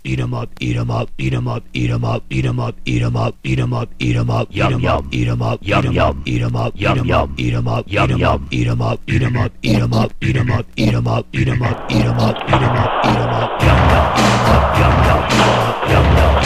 eat 'em up, eat 'em up, eat 'em up, eat 'em up, eat 'em up, eat 'em up, eat 'em up, eat 'em up, yum yum, eat 'em up, yum yum, eat 'em up, yum yum, eat 'em up, yum yum, eat 'em up, eat 'em up, eat 'em up, eat 'em up, eat 'em up, eat 'em up, eat 'em up, eat 'em up, eat 'em up, yum yum, yum yum,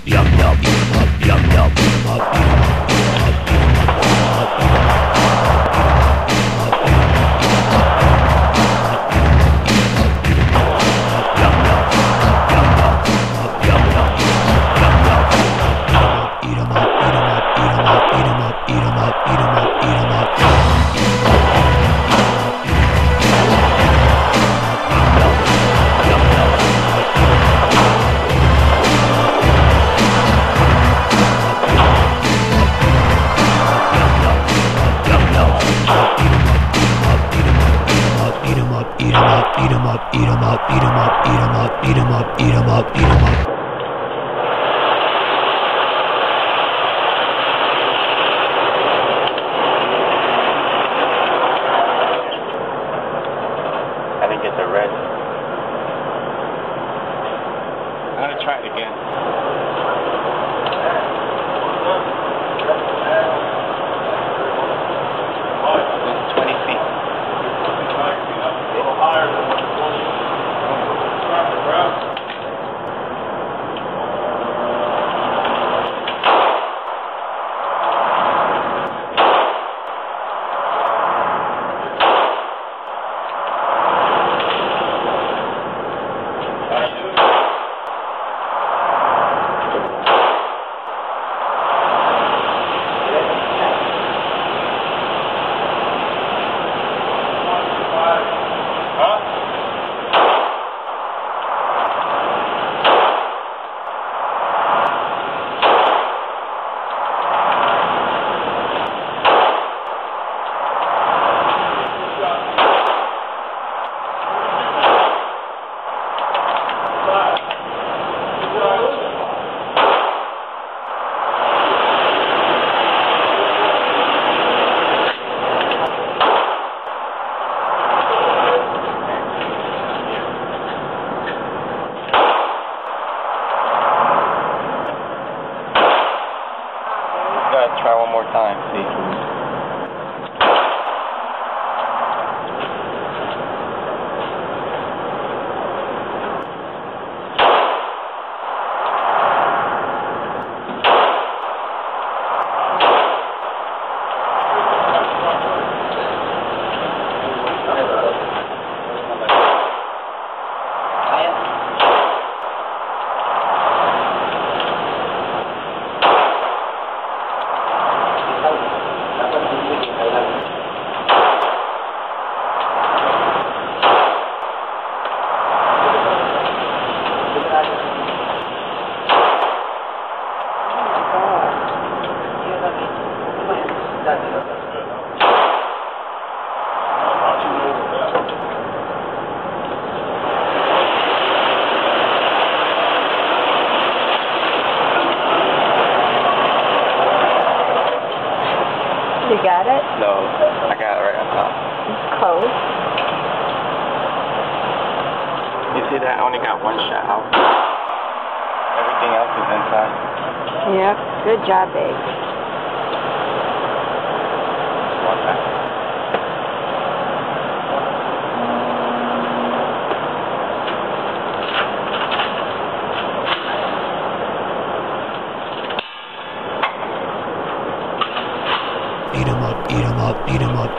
yum yum, yum yum, You got it? No, I got it right on top. It's close. You see that? I only got one shot out. Everything else is inside. Yep. Good job, babe. One back.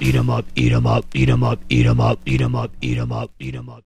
Eat 'em up, eat 'em up, eat 'em up, eat 'em up, eat 'em up, eat 'em up, eat 'em up.